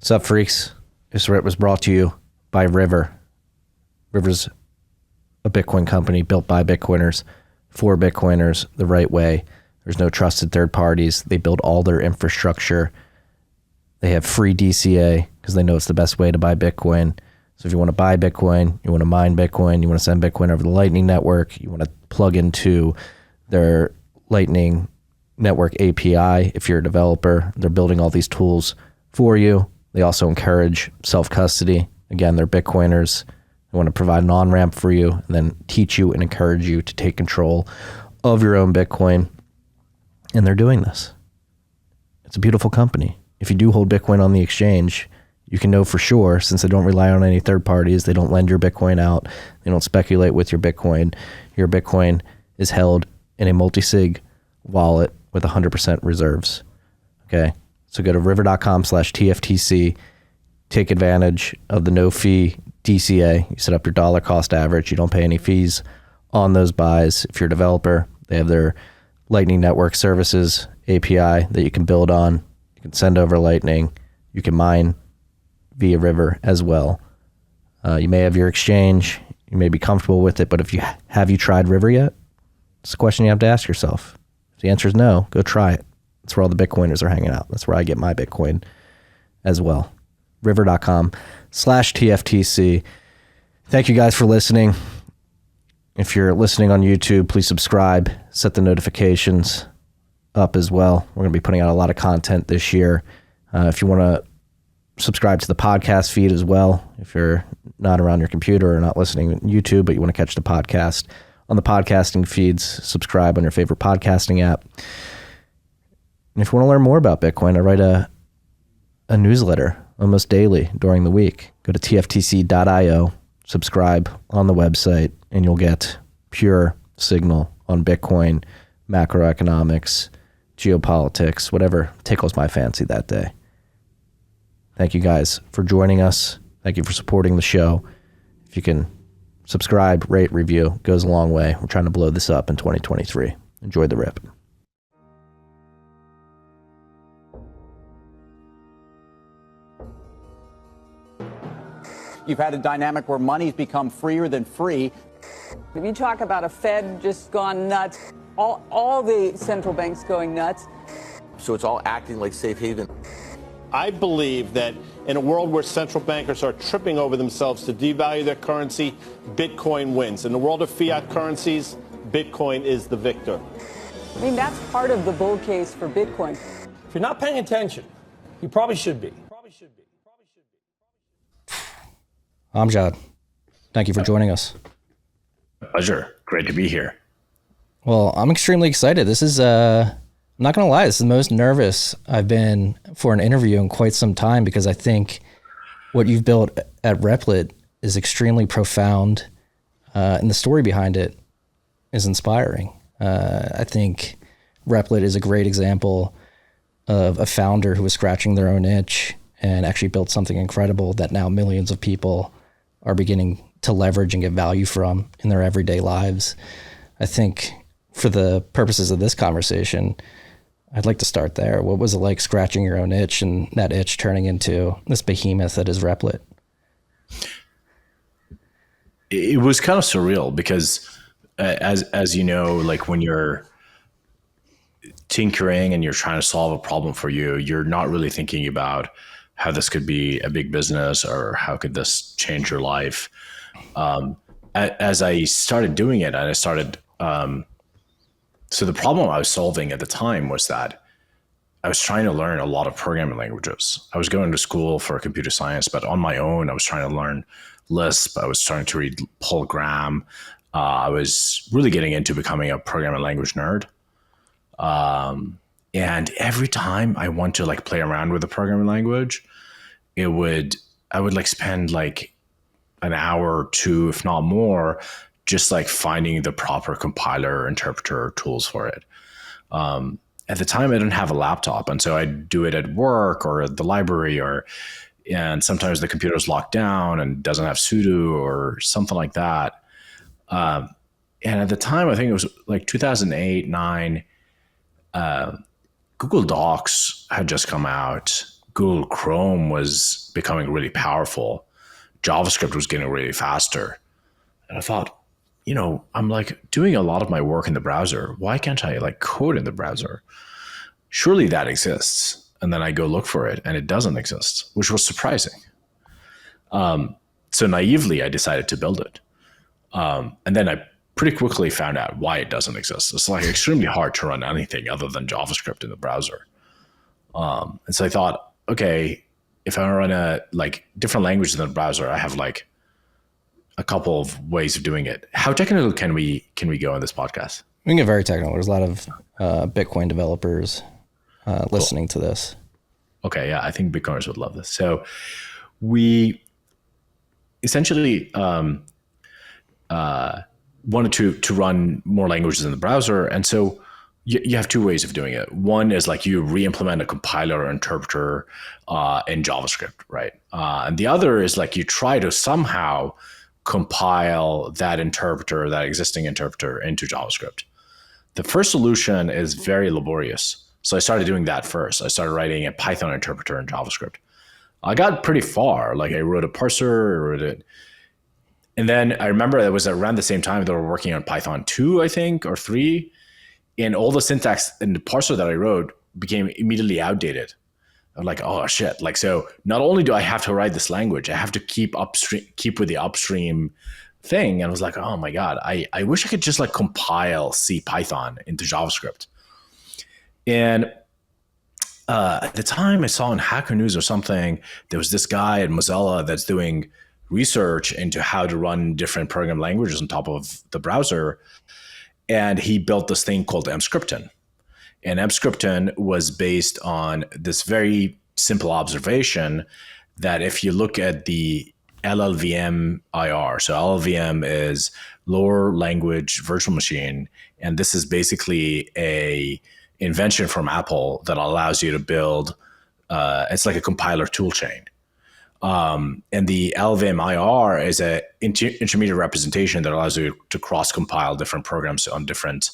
What's up, freaks? This rip was brought to you by River. River's a Bitcoin company built by Bitcoiners for Bitcoiners the right way. There's no trusted third parties. They build all their infrastructure. They have free DCA because they know it's the best way to buy Bitcoin. So if you want to buy Bitcoin, you want to mine Bitcoin, you want to send Bitcoin over the Lightning Network, you want to plug into their Lightning Network API. If you're a developer, they're building all these tools for you. They also encourage self-custody. Again, they're Bitcoiners. They want to provide an on-ramp for you and then teach you and encourage you to take control of your own Bitcoin. And they're doing this. It's a beautiful company. If you do hold Bitcoin on the exchange, you can know for sure, since they don't rely on any third parties, they don't lend your Bitcoin out, they don't speculate with your Bitcoin. Your Bitcoin is held in a multi-sig wallet with 100% reserves. Okay? So go to river.com/TFTC, take advantage of the no-fee DCA. You set up your dollar cost average. You don't pay any fees on those buys. If you're a developer, they have their Lightning Network Services API that you can build on. You can send over Lightning. You can mine via River as well. You may have your exchange. You may be comfortable with it, but have you tried River yet? It's a question you have to ask yourself. If the answer is no, go try it. That's where all the Bitcoiners are hanging out. That's where I get my Bitcoin as well. River.com/TFTC. Thank you guys for listening. If you're listening on YouTube, please subscribe, set the notifications up as well. We're going to be putting out a lot of content this year. If you want to subscribe to the podcast feed as well, if you're not around your computer or not listening on YouTube, but you want to catch the podcast on the podcasting feeds, subscribe on your favorite podcasting app. And if you want to learn more about Bitcoin, I write a newsletter almost daily during the week. Go to tftc.io, subscribe on the website, and you'll get pure signal on Bitcoin, macroeconomics, geopolitics, whatever tickles my fancy that day. Thank you guys for joining us. Thank you for supporting the show. If you can subscribe, rate, review, goes a long way. We're trying to blow this up in 2023. Enjoy the rip. You've had a dynamic where money's become freer than free. If you talk about a Fed just gone nuts, all the central banks going nuts. So it's all acting like safe haven. I believe that in a world where central bankers are tripping over themselves to devalue their currency, Bitcoin wins. In the world of fiat currencies, Bitcoin is the victor. I mean, that's part of the bull case for Bitcoin. If you're not paying attention, you probably should be. Amjad, thank you for joining us. Pleasure. Great to be here. Well, I'm extremely excited. This is, I'm not going to lie, this is the most nervous I've been for an interview in quite some time, because I think what you've built at Replit is extremely profound, and the story behind it is inspiring. I think Replit is a great example of a founder who was scratching their own itch and actually built something incredible that now millions of people are beginning to leverage and get value from in their everyday lives. I think for the purposes of this conversation, I'd like to start there. What was it like scratching your own itch and that itch turning into this behemoth that is Replit? It was kind of surreal because as you know, like when you're tinkering and you're trying to solve a problem for you, you're not really thinking about how this could be a big business or how could this change your life. As I started doing it, and I started, so the problem I was solving at the time was that I was trying to learn a lot of programming languages. I was going to school for computer science, but on my own, I was trying to learn Lisp. I was starting to read Paul Graham. I was really getting into becoming a programming language nerd. And every time I want to like play around with a programming language, I would like spend like an hour or two, if not more, just like finding the proper compiler, interpreter tools for it. At the time, I didn't have a laptop, and so I'd do it at work or at the library, and sometimes the computer's locked down and doesn't have sudo or something like that. And at the time, I think it was like 2008, 9. Google Docs had just come out. Google Chrome was becoming really powerful. JavaScript was getting really faster. And I thought, I'm like doing a lot of my work in the browser. Why can't I like code in the browser? Surely that exists. And then I go look for it and it doesn't exist, which was surprising. So naively, I decided to build it. And then I pretty quickly found out why it doesn't exist. It's like extremely hard to run anything other than JavaScript in the browser. And so I thought, okay, if I run different languages in the browser, I have like a couple of ways of doing it. How technical can we go on this podcast? We can get very technical. There's a lot of Bitcoin developers listening to this. Okay, yeah, I think Bitcoiners would love this. So we essentially wanted to run more languages in the browser. And so you have two ways of doing it. One is like you re-implement a compiler or interpreter in JavaScript, right? And the other is like you try to somehow compile that interpreter, that existing interpreter, into JavaScript. The first solution is very laborious. So I started doing that first. I started writing a Python interpreter in JavaScript. I got pretty far. Like I wrote a parser, I wrote it. And then I remember it was around the same time they were working on Python 2, I think, or 3. And all the syntax in the parser that I wrote became immediately outdated. I'm like, oh shit. Like, so not only do I have to write this language, I have to keep with the upstream thing. And I was like, oh my God, I wish I could just like compile C Python into JavaScript. And at the time I saw in Hacker News or something, there was this guy at Mozilla that's doing research into how to run different program languages on top of the browser. And he built this thing called Emscripten. And Emscripten was based on this very simple observation that if you look at the LLVM IR, so LLVM is lower language virtual machine, and this is basically a invention from Apple that allows you to build, it's like a compiler toolchain. And the LLVM IR is an intermediate representation that allows you to cross-compile different programs on different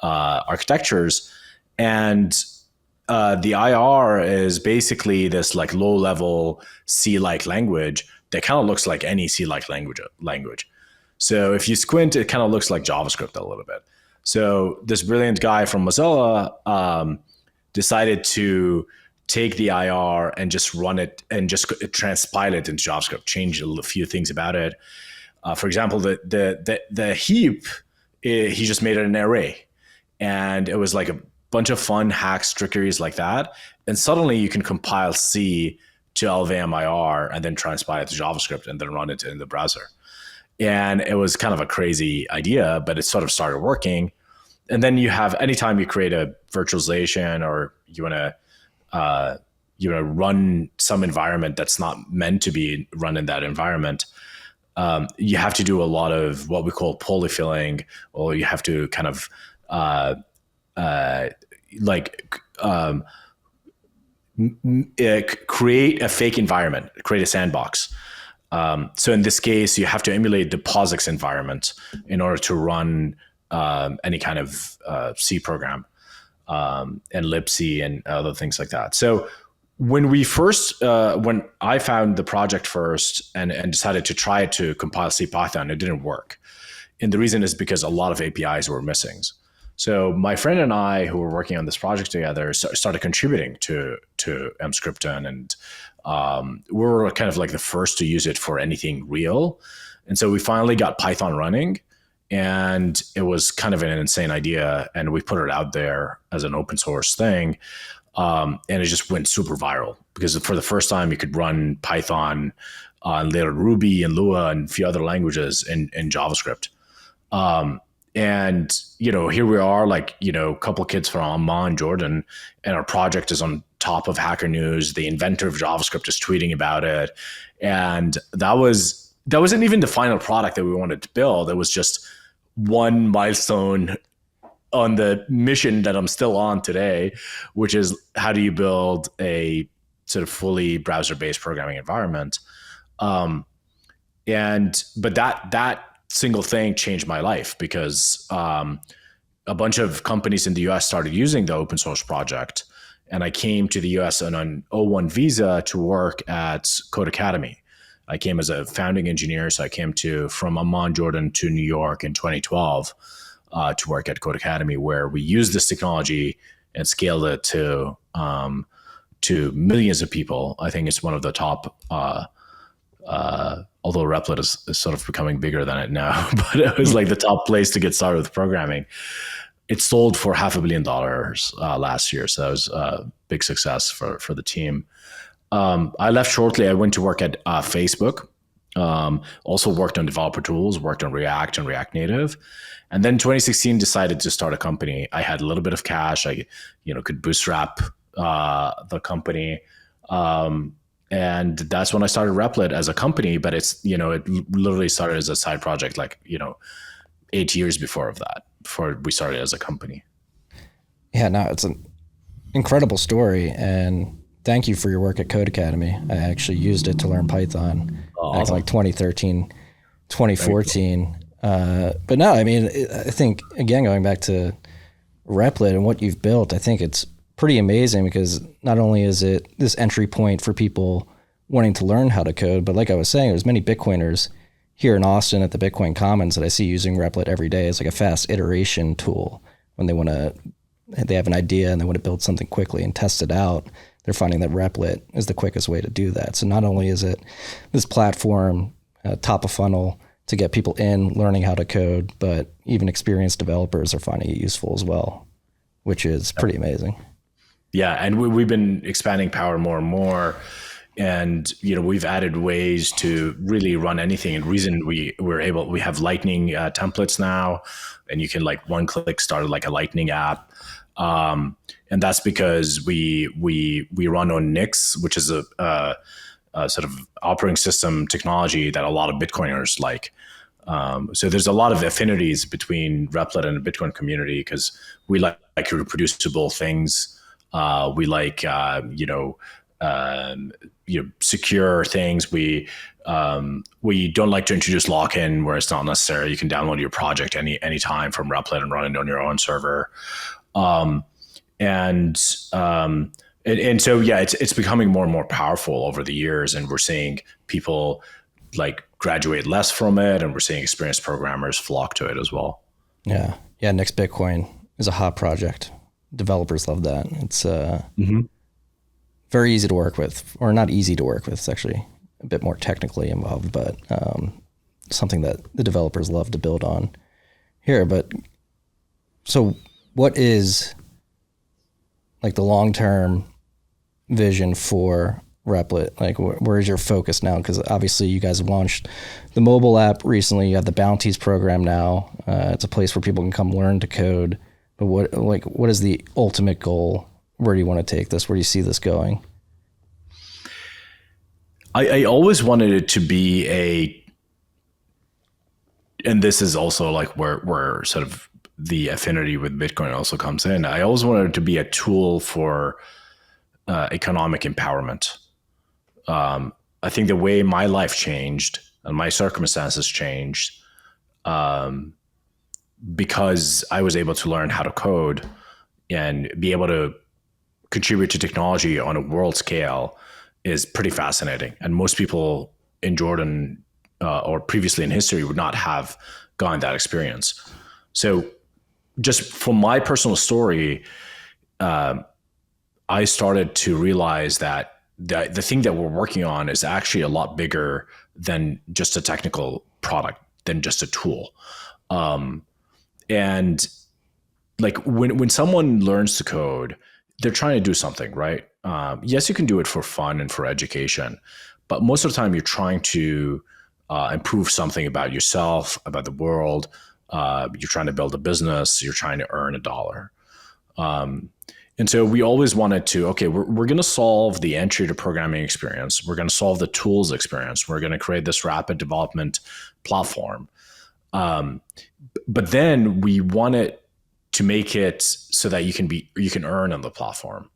architectures. And the IR is basically this like low-level C-like language that kind of looks like any C-like language. So if you squint, it kind of looks like JavaScript a little bit. So this brilliant guy from Mozilla decided to take the IR and just run it and just transpile it into JavaScript, change a few things about it. For example, the heap, he just made it an array. And it was like a bunch of fun hacks, trickeries like that. And suddenly you can compile C to LLVM IR and then transpile it to JavaScript and then run it in the browser. And it was kind of a crazy idea, but it sort of started working. And then you have, anytime you create a virtualization or you want to run some environment that's not meant to be run in that environment, you have to do a lot of what we call polyfilling, or you have to kind of create a fake environment, create a sandbox. So in this case, you have to emulate the POSIX environment in order to run any kind of C program, and libc and other things like that. So when when I found the project first and decided to try to compile C Python, it didn't work. And the reason is because a lot of APIs were missing. So my friend and I, who were working on this project together, started contributing to Emscripten, and we were kind of like the first to use it for anything real. And so we finally got Python running, and it was kind of an insane idea, and we put it out there as an open source thing, and it just went super viral because for the first time you could run Python and later Ruby and Lua and a few other languages in JavaScript. And, here we are, like, a couple of kids from Amman, Jordan, and our project is on top of Hacker News. The inventor of JavaScript is tweeting about it. And that wasn't even the final product that we wanted to build. It was just one milestone on the mission that I'm still on today, which is how do you build a sort of fully browser-based programming environment? But that single thing changed my life because a bunch of companies in the US started using the open source project, and I came to the US on an O1 visa to work at Code Academy. I came as a founding engineer, so I came from Amman, Jordan to New York in 2012 to work at Code Academy, where we used this technology and scaled it to millions of people. I think it's one of the top, although Replit is sort of becoming bigger than it now, but it was like the top place to get started with programming. It sold for $500 million last year, so that was a big success for the team. I left shortly. I went to work at Facebook. Also worked on developer tools, worked on React and React Native. And then 2016 decided to start a company. I had a little bit of cash. I could bootstrap the company. And that's when I started Replit as a company, but it literally started as a side project, 8 years before we started as a company. Yeah, no, it's an incredible story. And thank you for your work at Code Academy. I actually used it to learn Python back in like 2013, 2014. But no, I mean, I think, again, going back to Replit and what you've built, I think it's pretty amazing because not only is it this entry point for people wanting to learn how to code, but like I was saying, there's many Bitcoiners here in Austin at the Bitcoin Commons that I see using Replit every day. It's like a fast iteration tool when they have an idea and they want to build something quickly and test it out. They're finding that Replit is the quickest way to do that. So not only is it this platform, top of funnel to get people in learning how to code, but even experienced developers are finding it useful as well, which is pretty amazing. Yeah, and we've been expanding Power more and more, and we've added ways to really run anything. And reason we have Lightning templates now, and you can one click start like a Lightning app. And that's because we run on Nix, which is a sort of operating system technology that a lot of Bitcoiners like. So there's a lot of affinities between Replit and the Bitcoin community because we like reproducible things. We like secure things. We don't like to introduce lock-in where it's not necessary. You can download your project anytime from Replit and run it on your own server. And so, yeah, it's becoming more and more powerful over the years, and we're seeing people graduate less from it, and we're seeing experienced programmers flock to it as well. Yeah. Next Bitcoin is a hot project. Developers love that. It's very easy to work with, or not easy to work with. It's actually a bit more technically involved, but something that the developers love to build on here. But so what is the long-term vision for Replit? Where is your focus now? Because obviously you guys have launched the mobile app recently. You have the bounties program now. It's a place where people can come learn to code. But what is the ultimate goal? Where do you want to take this? Where do you see this going? I always wanted it to be and this is also where sort of the affinity with Bitcoin also comes in. I always wanted it to be a tool for economic empowerment. I think the way my life changed and my circumstances changed because I was able to learn how to code and be able to contribute to technology on a world scale is pretty fascinating. And most people in Jordan or previously in history would not have gotten that experience. So just from my personal story, I started to realize that the thing that we're working on is actually a lot bigger than just a technical product, than just a tool. And when someone learns to code, they're trying to do something, right? Yes, you can do it for fun and for education, but most of the time you're trying to improve something about yourself, about the world. You're trying to build a business. You're trying to earn $1. And so we always wanted to, okay, we're going to solve the entry to programming experience. We're going to solve the tools experience. We're going to create this rapid development platform. But then we wanted to make it so that you can earn on the platform.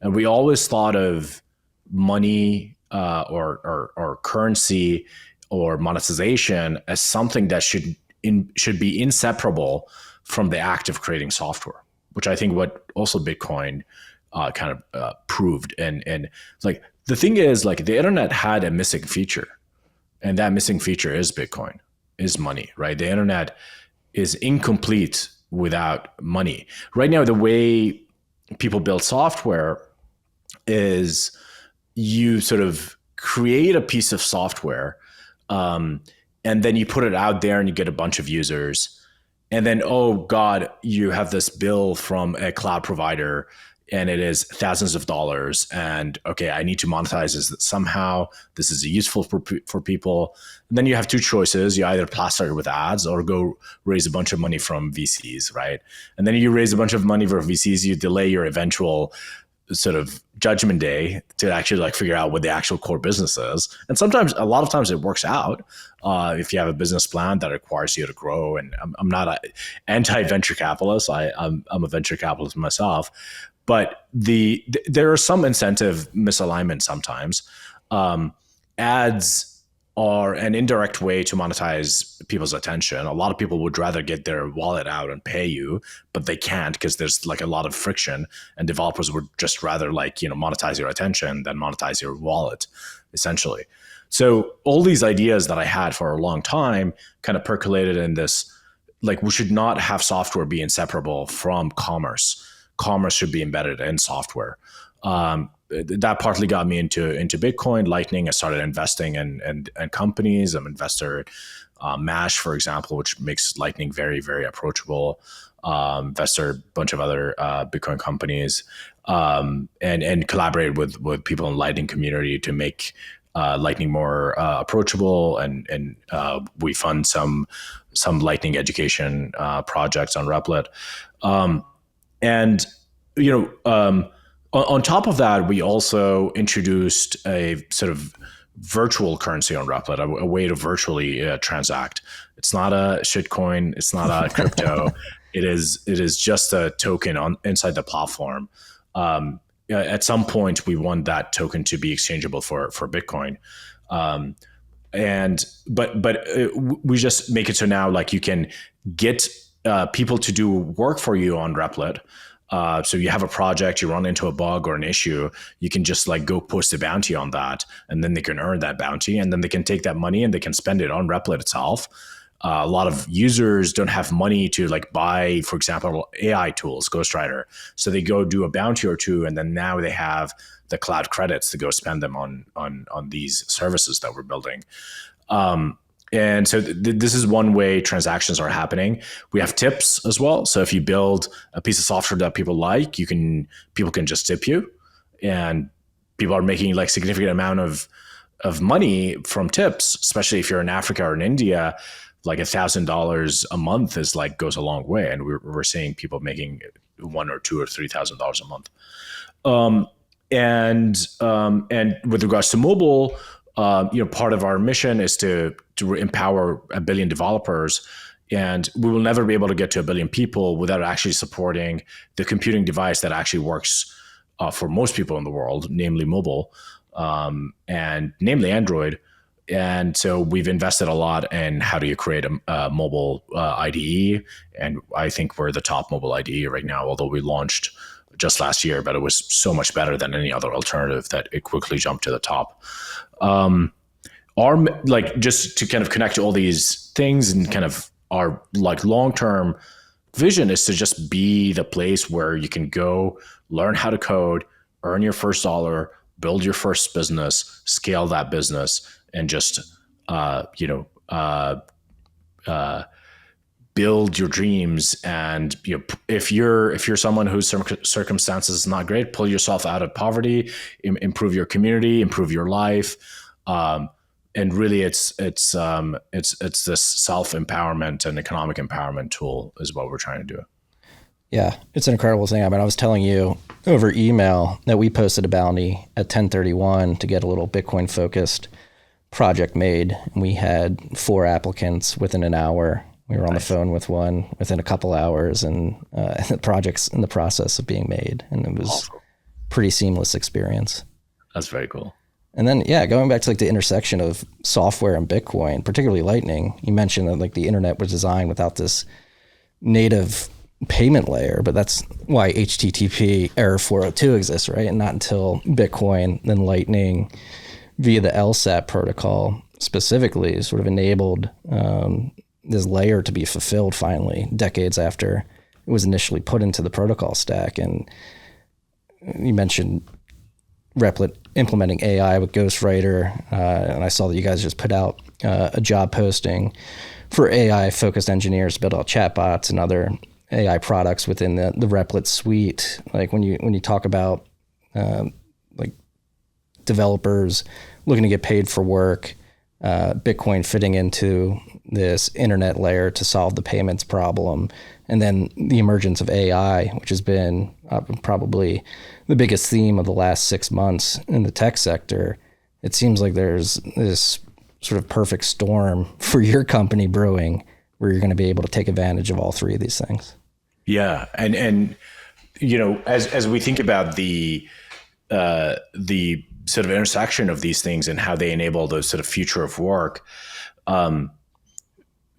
And we always thought of money or currency or monetization as something that should be inseparable from the act of creating software, which I think what also Bitcoin proved. And like the thing is, like the internet had a missing feature, and that missing feature is Bitcoin, is money, right? The internet is incomplete without money. Right now, the way people build software is you sort of create a piece of software, and then you put it out there and you get a bunch of users. And then, oh God, you have this bill from a cloud provider and it is thousands of dollars. And okay, I need to monetize this somehow. This is useful for people. And then you have two choices. You either plaster it with ads or go raise a bunch of money from VCs, right? And then you raise a bunch of money from VCs, you delay your eventual sort of judgment day to actually like figure out what the actual core business is. And sometimes, a lot of times it works out if you have a business plan that requires you to grow. And I'm not an anti-venture capitalist. I'm a venture capitalist myself. But there are some incentive misalignment sometimes. Ads are an indirect way to monetize people's attention. A lot of people would rather get their wallet out and pay you, but they can't because there's like a lot of friction, and developers would just rather monetize your attention than monetize your wallet, essentially. So all these ideas that I had for a long time kind of percolated in this, like we should not have software be inseparable from commerce. Commerce should be embedded in software. That partly got me into Bitcoin, Lightning. I started investing in companies. I'm an investor Mash, for example, which makes Lightning very, very approachable. Investor a bunch of other Bitcoin companies, and collaborated with people in the Lightning community to make Lightning more approachable. And we fund some Lightning education projects on Replit. On top of that, we also introduced a sort of virtual currency on Replit, a way to virtually transact. It's not a shitcoin. It's not a crypto. It is just a token inside the platform. At some point, we want that token to be exchangeable for Bitcoin. But we just make it so now like you can get people to do work for you on Replit. So you have a project, you run into a bug or an issue, you can just like go post a bounty on that, and then they can earn that bounty, and then they can take that money and they can spend it on Replit itself. A lot of users don't have money to like buy, for example, AI tools, Ghostwriter. So they go do a bounty or two, and then now they have the cloud credits to go spend them on these services that we're building. And so this is one way transactions are happening. We have tips as well. So if you build a piece of software that people like, people can just tip you, and people are making like significant amount of money from tips, especially if you're in Africa or in India. Like $1,000 a month is like goes a long way, and we're seeing people making $1,000 or $2,000 or $3,000 a month. And with regards to mobile, part of our mission is to empower 1 billion developers, and we will never be able to get to 1 billion people without actually supporting the computing device that actually works for most people in the world, namely mobile, and namely Android. And so we've invested a lot in how do you create a mobile IDE, and I think we're the top mobile IDE right now, although we launched just last year, but it was so much better than any other alternative that it quickly jumped to the top. Just to kind of connect all these things, and kind of our like long-term vision is to just be the place where you can go learn how to code, earn your first dollar, build your first business, scale that business, and just build your dreams. And if you're someone whose circumstances is not great, pull yourself out of poverty, improve your community, improve your life. And really, it's this self-empowerment and economic empowerment tool is what we're trying to do. Yeah, it's an incredible thing. I mean, I was telling you over email that we posted a bounty at 1031 to get a little Bitcoin-focused project made. And we had 4 applicants within an hour. We were on the phone with one within a couple hours, and the project's in the process of being made. And it was pretty seamless experience. That's very cool. And then, going back to like the intersection of software and Bitcoin, particularly Lightning, you mentioned that like the internet was designed without this native payment layer, but that's why HTTP error 402 exists, right? And not until Bitcoin, then Lightning via the LSAT protocol specifically sort of enabled this layer to be fulfilled finally, decades after it was initially put into the protocol stack. And you mentioned Replit implementing AI with Ghostwriter, and I saw that you guys just put out a job posting for AI-focused engineers to build out chatbots and other AI products within the Replit suite. Like when you talk about like developers looking to get paid for work, Bitcoin fitting into this internet layer to solve the payments problem, and then the emergence of AI, which has been probably the biggest theme of the last 6 months in the tech sector. It seems like there's this sort of perfect storm for your company brewing, where you're going to be able to take advantage of all three of these things. Yeah, and you know, as we think about the sort of intersection of these things and how they enable the sort of future of work,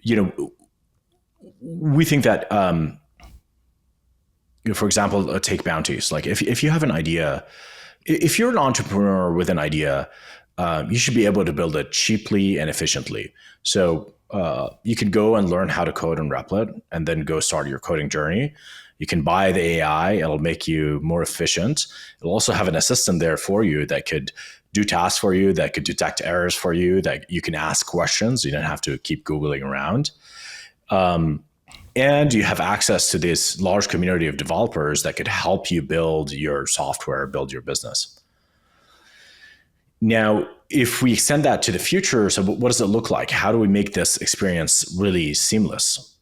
you know, we think that, for example, take bounties. Like if you have an idea, if you're an entrepreneur with an idea, you should be able to build it cheaply and efficiently. So you can go and learn how to code in Replit and then go start your coding journey. You can buy the AI. It'll make you more efficient. It'll also have an assistant there for you that could do tasks for you, that could detect errors for you, that you can ask questions. You don't have to keep Googling around. And you have access to this large community of developers that could help you build your software, build your business. Now, if we extend that to the future, so what does it look like? How do we make this experience really seamless?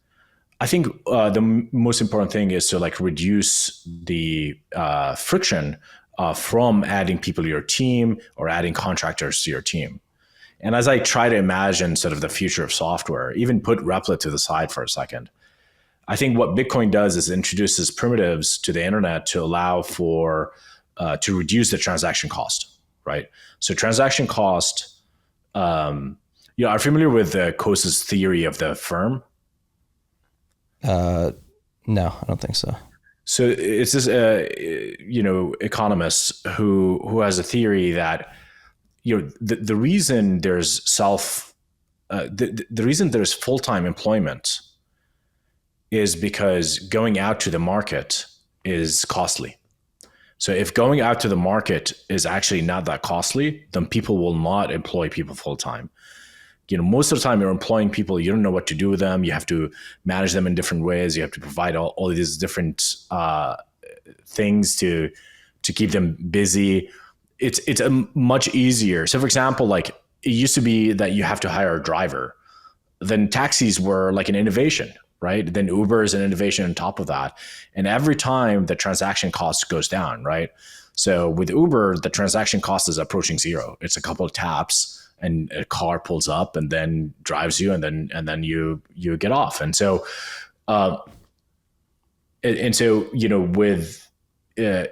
I think the most important thing is to like reduce the friction from adding people to your team or adding contractors to your team. And as I try to imagine sort of the future of software, even put Replit to the side for a second, I think what Bitcoin does is introduces primitives to the internet to allow for to reduce the transaction cost. Right. So transaction cost, you know, are familiar with Coase's theory of the firm? No, I don't think so. So it's this, you know, economist who has a theory that, you know, the reason there's the reason there's full-time employment is because going out to the market is costly. So if going out to the market is actually not that costly, then people will not employ people full time. You know, most of the time you're employing people, you don't know what to do with them. You have to manage them in different ways. You have to provide all these different things to keep them busy. It's a much easier. So for example, like it used to be that you have to hire a driver. Then taxis were like an innovation, right? Then Uber is an innovation on top of that. And every time the transaction cost goes down, right? So with Uber, the transaction cost is approaching zero. It's a couple of taps and a car pulls up and then drives you and then you get off. And so, you know, with a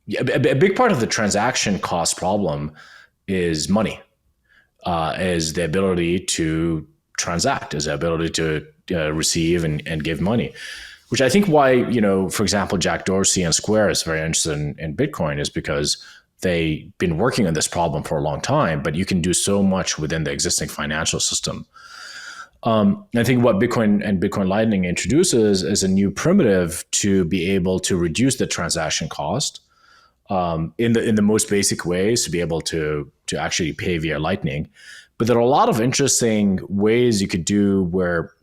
big part of the transaction cost problem is money, is the ability to transact, is the ability to receive and give money, which I think why, you know, for example, Jack Dorsey and Square is very interested in Bitcoin is because they've been working on this problem for a long time, but you can do so much within the existing financial system. I think what Bitcoin and Bitcoin Lightning introduces is a new primitive to be able to reduce the transaction cost in the most basic ways, to be able to actually pay via Lightning. But there are a lot of interesting ways you could do where,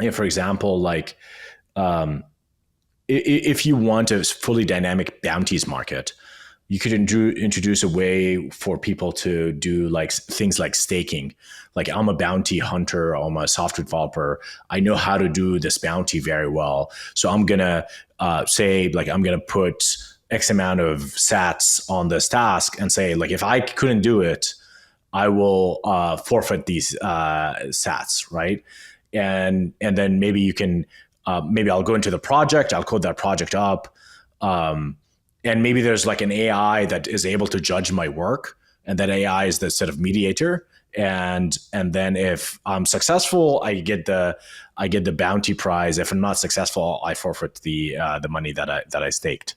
you know, for example, like if you want a fully dynamic bounties market, you could introduce a way for people to do like things like staking. Like I'm a bounty hunter, I'm a software developer. I know how to do this bounty very well. So I'm going to say, like, I'm going to put X amount of sats on this task and say, like, if I couldn't do it, I will forfeit these sats, right? And then maybe you can, maybe I'll go into the project, I'll code that project up. And maybe there's like an AI that is able to judge my work. And that AI is the sort of mediator. and then if I'm successful, I get the bounty prize. If I'm not successful, I forfeit the money that I staked.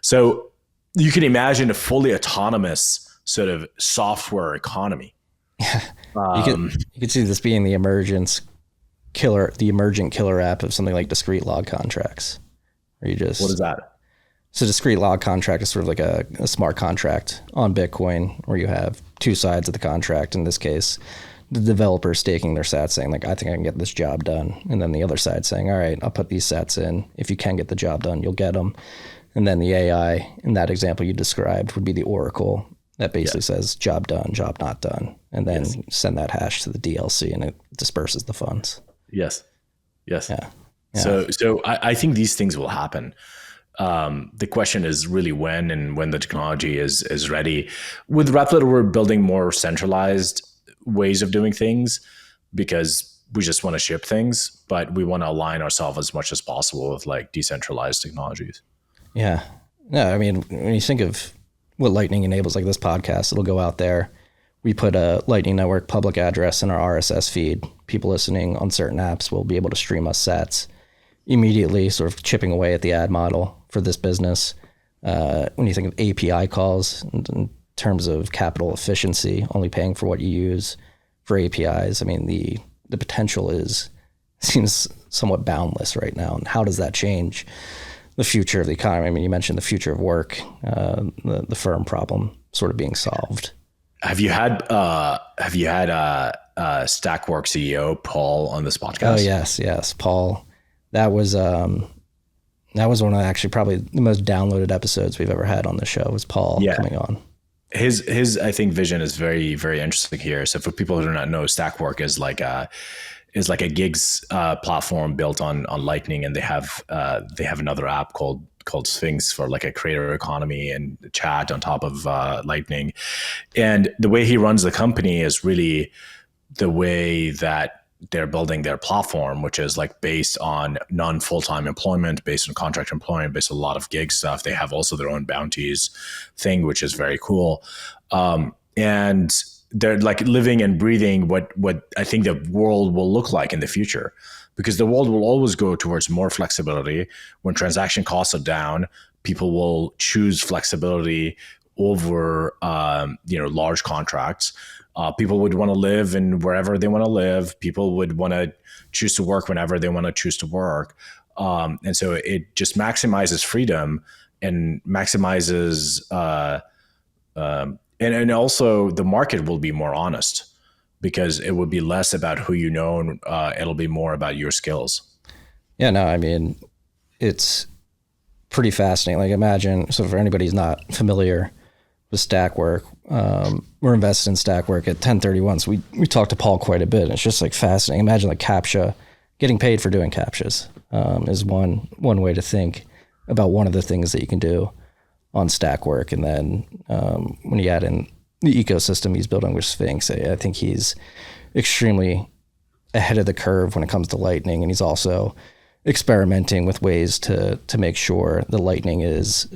So you can imagine a fully autonomous sort of software economy. You could see this being the emergent killer app of something like discrete log contracts, where you just, what is that? So discrete log contract is sort of like a smart contract on Bitcoin, where you have two sides of the contract. In this case, the developer staking their sats, saying like, I think I can get this job done. And then the other side saying, all right, I'll put these sats in. If you can get the job done, you'll get them. And then the AI in that example you described would be the oracle that basically says job done, job not done. And then send that hash to the DLC and it disperses the funds. Yes. Yes. Yeah. So I think these things will happen. The question is really when the technology is ready. With Replit, we're building more centralized ways of doing things because we just want to ship things, but we want to align ourselves as much as possible with like decentralized technologies. Yeah. No, I mean, when you think of what Lightning enables, like this podcast, it'll go out there. We put a Lightning Network public address in our RSS feed. People listening on certain apps will be able to stream us sats immediately, sort of chipping away at the ad model for this business. When you think of API calls in terms of capital efficiency, only paying for what you use for APIs, I mean, the potential seems somewhat boundless right now. And how does that change the future of the economy? I mean, you mentioned the future of work, the firm problem sort of being solved. Have you had Stakwork CEO Paul on this podcast? Oh yes, Paul. That was one of actually probably the most downloaded episodes we've ever had on the show. Was Paul coming on? His I think vision is very, very interesting here. So for people who do not know, Stakwork is like a gigs platform built on Lightning, and they have another app called Sphinx for like a creator economy and chat on top of Lightning. And the way he runs the company is really the way that they're building their platform, which is like based on non-full-time employment, based on contract employment, based on a lot of gig stuff. They have also their own bounties thing, which is very cool. And they're like living and breathing what I think the world will look like in the future, because the world will always go towards more flexibility. When transaction costs are down, people will choose flexibility over large contracts. People would want to live in wherever they want to live. People would want to choose to work whenever they want to choose to work. And so it just maximizes freedom and maximizes, and also the market will be more honest, because it would be less about who you know, and it'll be more about your skills. Yeah, no, I mean, it's pretty fascinating. Like imagine, so for anybody who's not familiar with Stakwork, we're invested in Stakwork at 1031. So we talked to Paul quite a bit. It's just like fascinating. Imagine like CAPTCHA, getting paid for doing CAPTCHAs is one way to think about one of the things that you can do on Stakwork. And then when you add in the ecosystem he's building with Sphinx, I think he's extremely ahead of the curve when it comes to Lightning. And he's also experimenting with ways to make sure the Lightning is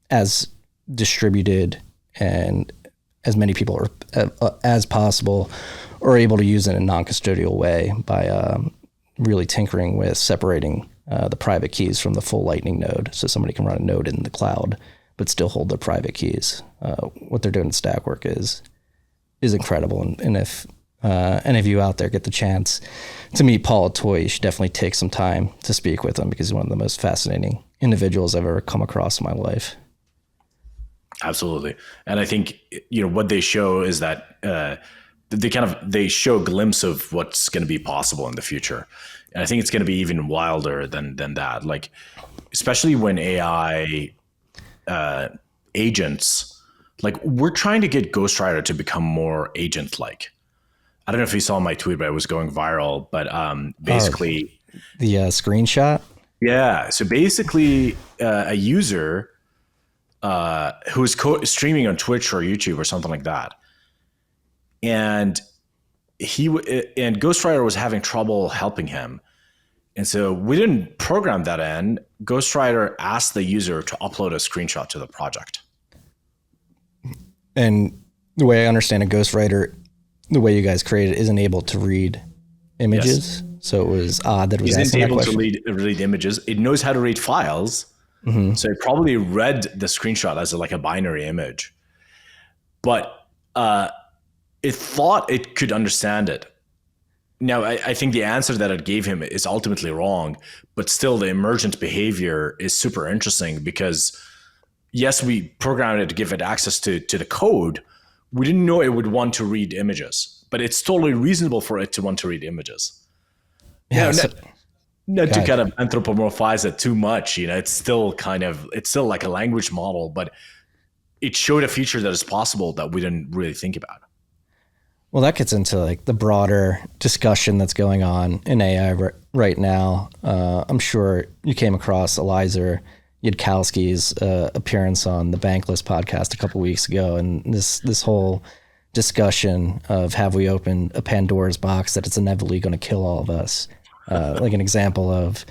as distributed and as many people as possible are able to use it in a non-custodial way by really tinkering with separating the private keys from the full Lightning node, so somebody can run a node in the cloud but still hold their private keys. What they're doing in Stakwork is incredible, and if any of you out there get the chance to meet Paul Toy, you should definitely take some time to speak with him, because he's one of the most fascinating individuals I've ever come across in my life. Absolutely. And I think, what they show is that they show a glimpse of what's going to be possible in the future. And I think it's going to be even wilder than that. Like, especially when AI agents, like we're trying to get Ghostwriter to become more agent-like. I don't know if you saw my tweet, but it was going viral, but basically the screenshot. Yeah. So basically a user who was streaming on Twitch or YouTube or something like that. And Ghostwriter was having trouble helping him. And so we didn't program that in. Ghostwriter asked the user to upload a screenshot to the project. And the way I understand it, Ghostwriter the way you guys created it isn't able to read images. Yes. So it was odd that it was asking that question. Isn't able to read images. It knows how to read files. Mm-hmm. So it probably read the screenshot as like a binary image. But it thought it could understand it. Now, I think the answer that it gave him is ultimately wrong, but still the emergent behavior is super interesting because, yes, we programmed it to give it access to the code. We didn't know it would want to read images, but it's totally reasonable for it to want to read images. Yeah, not to kind of anthropomorphize it too much, it's still like a language model, but it showed a feature that is possible that we didn't really think about. Well, that gets into like the broader discussion that's going on in AI right now. I'm sure you came across Eliezer Yudkowsky's appearance on the Bankless podcast a couple weeks ago, and this whole discussion of have we opened a Pandora's box that it's inevitably going to kill all of us. Like an example of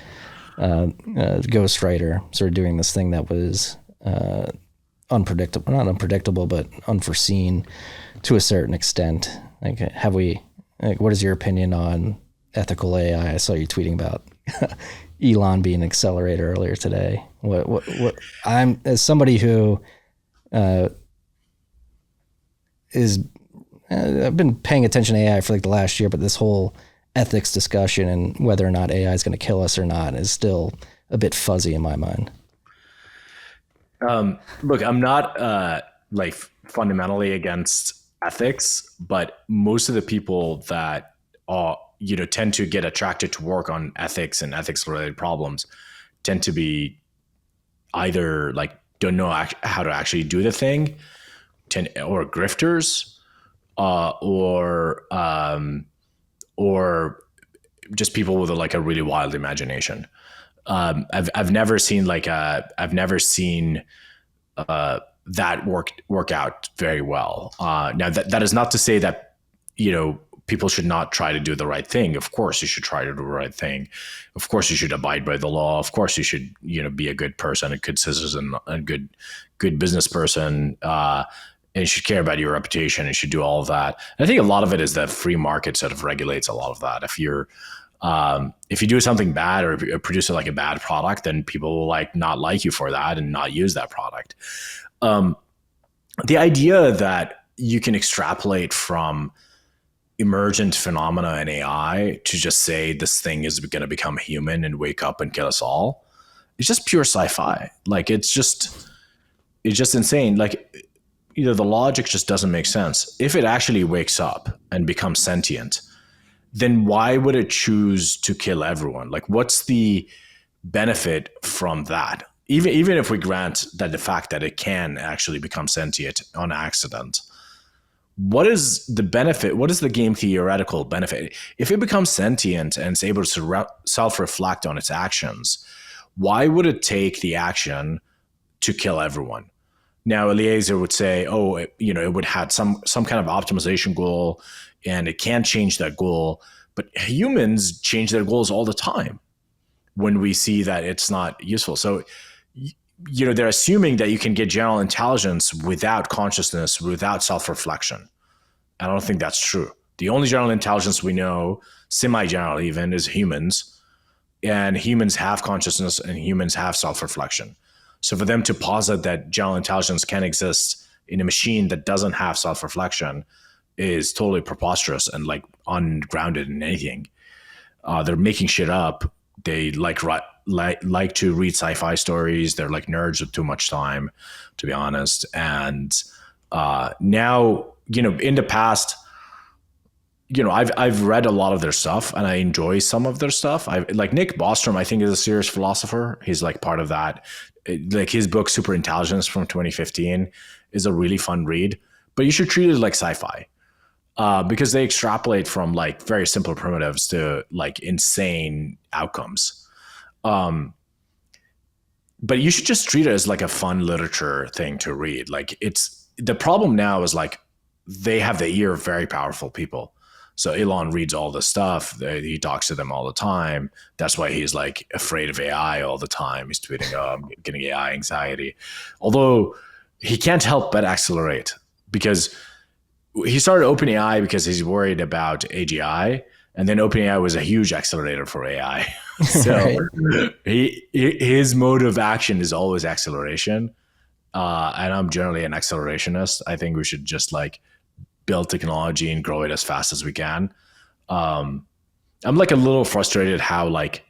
Ghostwriter sort of doing this thing that was not unpredictable, but unforeseen to a certain extent. Like, what is your opinion on ethical AI? I saw you tweeting about Elon being an accelerator earlier today. What I'm, as somebody who I've been paying attention to AI for like the last year, but this whole ethics discussion and whether or not AI is going to kill us or not is still a bit fuzzy in my mind. Look, I'm not like fundamentally against ethics, but most of the people that tend to get attracted to work on ethics and ethics related problems tend to be either like don't know how to actually do the thing, or grifters, or just people with a really wild imagination. I've never seen that work out very well. Now that is not to say that people should not try to do the right thing. Of course, you should try to do the right thing. Of course, you should abide by the law. Of course, you should be a good person, a good citizen, a good business person. And you should care about your reputation. You should do all of that. And I think a lot of it is that free market sort of regulates a lot of that. If you do something bad or produce like a bad product, then people will not like you for that and not use that product. The idea that you can extrapolate from emergent phenomena in AI to just say this thing is going to become human and wake up and kill us all, it's just pure sci-fi. It's just insane. The logic just doesn't make sense. If it actually wakes up and becomes sentient, then why would it choose to kill everyone? What's the benefit from that? Even if we grant that the fact that it can actually become sentient on accident, what is the benefit? What is the game theoretical benefit? If it becomes sentient and it's able to self-reflect on its actions, why would it take the action to kill everyone? Now, Eliezer would say, it would have some kind of optimization goal and it can change that goal. But humans change their goals all the time when we see that it's not useful. So, they're assuming that you can get general intelligence without consciousness, without self-reflection. I don't think that's true. The only general intelligence we know, semi-general even, is humans. And humans have consciousness and humans have self-reflection. So for them to posit that general intelligence can exist in a machine that doesn't have self-reflection is totally preposterous and ungrounded in anything. They're making shit up. They like to read sci-fi stories. They're nerds with too much time, to be honest. And now, in the past, I've read a lot of their stuff and I enjoy some of their stuff. Nick Bostrom, I think, is a serious philosopher. He's part of that. His book Superintelligence from 2015 is a really fun read, but you should treat it like sci-fi. Because they extrapolate from very simple primitives to insane outcomes. But you should just treat it as a fun literature thing to read. The problem now is they have the ear of very powerful people. So Elon reads all this stuff. He talks to them all the time. That's why he's afraid of AI all the time. He's tweeting, I'm getting AI anxiety. Although he can't help but accelerate because he started OpenAI because he's worried about AGI, and then OpenAI was a huge accelerator for AI. So his mode of action is always acceleration. And I'm generally an accelerationist. I think we should just like build technology and grow it as fast as we can. I'm like a little frustrated how like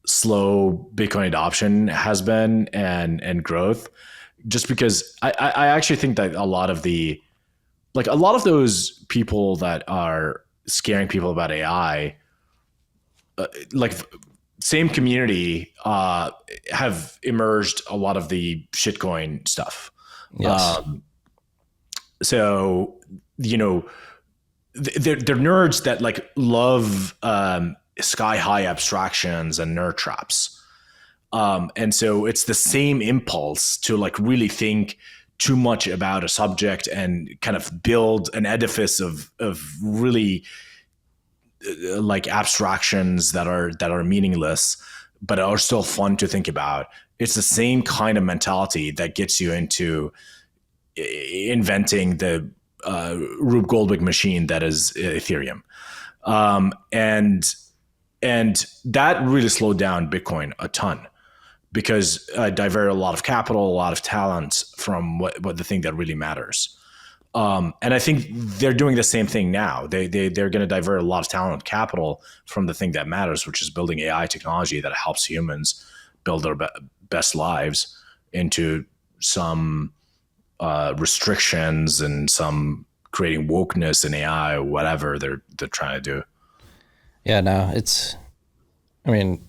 slow Bitcoin adoption has been and growth, just because I actually think that a lot of those people that are scaring people about AI, like same community, have emerged a lot of the shitcoin stuff. Yes. So, you know, they're nerds that like love sky high abstractions and nerd traps. And so it's the same impulse to like really think too much about a subject and kind of build an edifice of really like abstractions that are meaningless, but are still fun to think about. It's the same kind of mentality that gets you into inventing the Rube Goldberg machine that is Ethereum. And that really slowed down Bitcoin a ton, because diverted a lot of capital, a lot of talent from what the thing that really matters. And I think they're doing the same thing now. They're going to divert a lot of talent and capital from the thing that matters, which is building AI technology that helps humans build their best lives, into some restrictions and some creating wokeness in AI or whatever they're trying to do. Yeah, no, it's, I mean,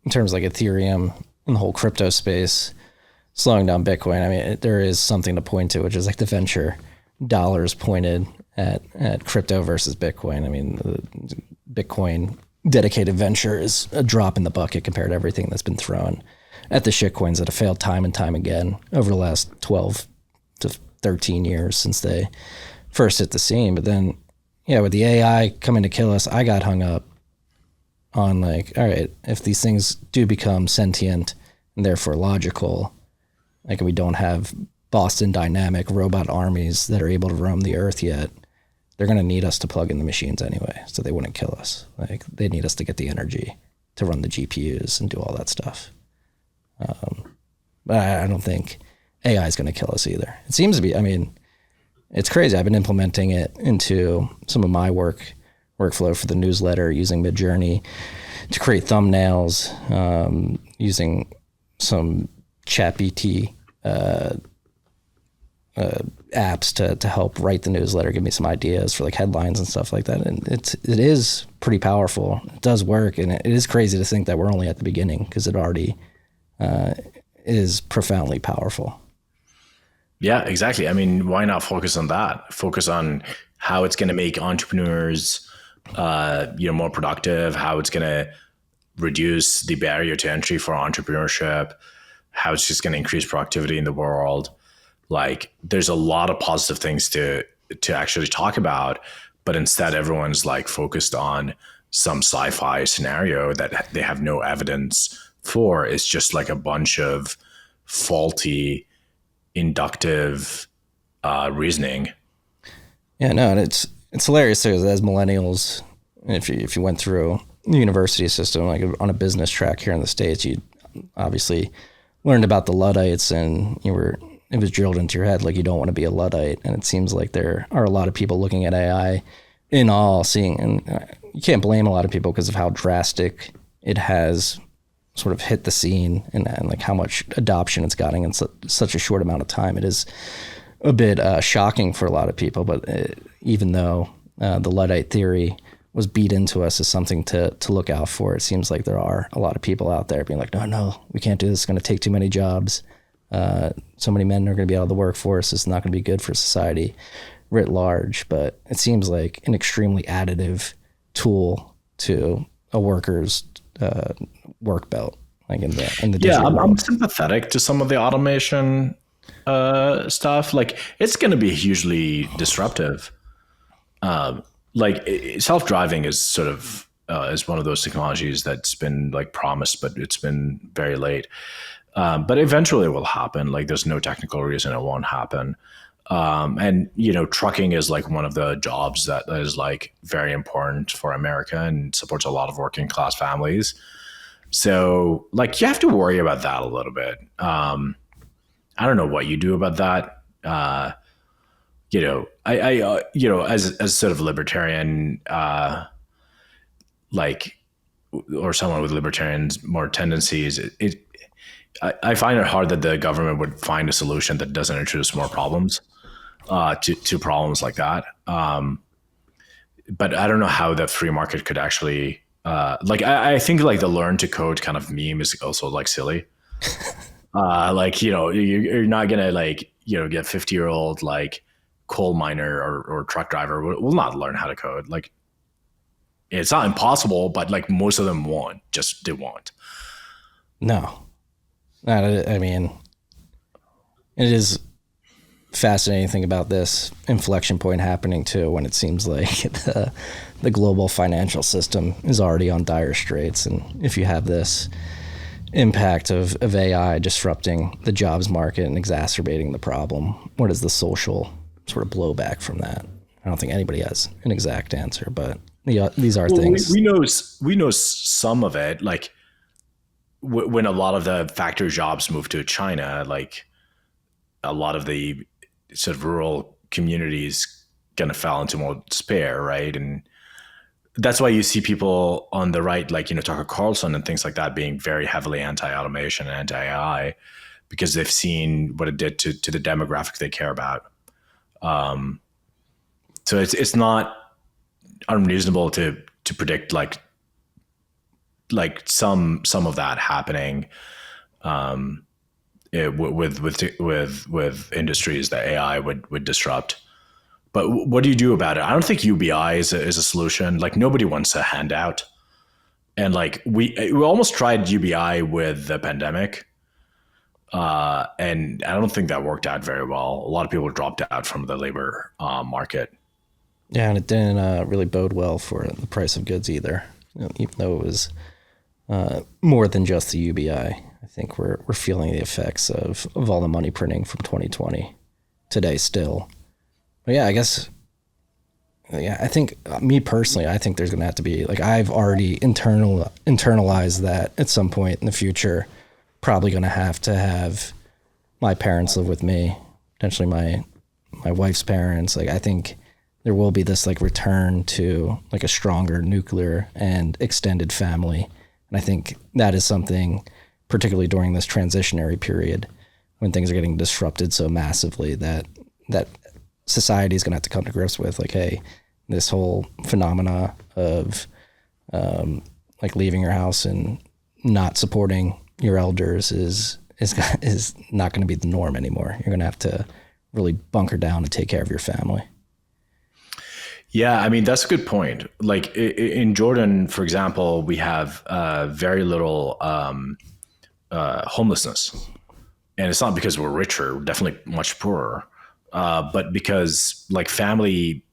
in terms of like Ethereum and the whole crypto space slowing down Bitcoin, I mean, there is something to point to, which is like the venture dollars pointed at crypto versus Bitcoin. I mean, the Bitcoin dedicated venture is a drop in the bucket compared to everything that's been thrown at the shitcoins that have failed time and time again over the last 12 to 13 years since they first hit the scene. But then, yeah, with the AI coming to kill us, I got hung up on like, all right, if these things do become sentient and therefore logical, like we don't have Boston Dynamic robot armies that are able to roam the earth yet, they're going to need us to plug in the machines anyway, so they wouldn't kill us. Like they need us to get the energy to run the GPUs and do all that stuff. But I don't think AI is going to kill us either. It seems to be, I mean, it's crazy. I've been implementing it into some of my workflow for the newsletter, using Midjourney to create thumbnails, using some ChatGPT apps to help write the newsletter, give me some ideas for like headlines and stuff like that. And it is pretty powerful. It does work, and it is crazy to think that we're only at the beginning, because it already is profoundly powerful. Yeah, exactly. I mean, why not focus on that? Focus on how it's going to make entrepreneurs, more productive, how it's going to reduce the barrier to entry for entrepreneurship, how it's just going to increase productivity in the world. Like, there's a lot of positive things to actually talk about, but instead everyone's like focused on some sci-fi scenario that they have no evidence for. It's just like a bunch of faulty inductive reasoning. Yeah, no, and it's hilarious too, as millennials, if you went through the university system, like on a business track here in the States, you obviously learned about the Luddites, and it was drilled into your head like you don't want to be a Luddite. And it seems like there are a lot of people looking at AI in awe, seeing, and you can't blame a lot of people because of how drastic it has sort of hit the scene, and like how much adoption it's gotten in such a short amount of time. It is a bit shocking for a lot of people, but even though the Luddite theory was beat into us as something to look out for, it seems like there are a lot of people out there being like, no, we can't do this. It's going to take too many jobs. So many men are going to be out of the workforce. It's not going to be good for society writ large. But it seems like an extremely additive tool to a worker's work belt, like in the digital world. I'm sympathetic to some of the automation stuff. Like, it's going to be hugely disruptive. Like, self-driving is sort of is one of those technologies that's been like promised, but it's been very late. But eventually it will happen. Like, there's no technical reason it won't happen. And trucking is like one of the jobs that is like very important for America and supports a lot of working class families. So like you have to worry about that a little bit. I don't know what you do about that. I as sort of libertarian, or someone with libertarians more tendencies, I find it hard that the government would find a solution that doesn't introduce more problems to problems like that. But I don't know how the free market could actually I think like the learn to code kind of meme is also like silly. You're not gonna get 50-year-old like coal miner or truck driver will not learn how to code. Like it's not impossible, but like most of them won't. Just they won't. No. I mean, it is fascinating thing about this inflection point happening too, when it seems like the global financial system is already on dire straits. And if you have this impact of AI disrupting the jobs market and exacerbating the problem, what is the social sort of blowback from that? I don't think anybody has an exact answer, but these are things. We know some of it, like when a lot of the factory jobs move to China, like a lot of the sort of rural communities kind of fell into more despair, right? And that's why you see people on the right, like, Tucker Carlson and things like that, being very heavily anti-automation and anti-AI because they've seen what it did to the demographic they care about. So it's not unreasonable to predict like some of that happening with industries that AI would disrupt. But what do you do about it? I don't think UBI is a solution. Like nobody wants a handout, and like we almost tried UBI with the pandemic, and I don't think that worked out very well. A lot of people dropped out from the labor market. Yeah, and it didn't really bode well for the price of goods either. Even though it was more than just the UBI. I think we're feeling the effects of all the money printing from 2020 today still. But yeah, I guess, I think me personally, I think there's going to have to be, like, I've already internalized that at some point in the future, probably going to have my parents live with me, potentially my wife's parents. Like, I think there will be this like return to like a stronger nuclear and extended family. And I think that is something, particularly during this transitionary period when things are getting disrupted so massively, that society is going to have to come to grips with, like, hey, this whole phenomena of like leaving your house and not supporting your elders is not going to be the norm anymore. You're going to have to really bunker down and take care of your family. Yeah, I mean, that's a good point. Like in Jordan, for example, we have very little homelessness. And it's not because we're richer, we're definitely much poorer, but because like family,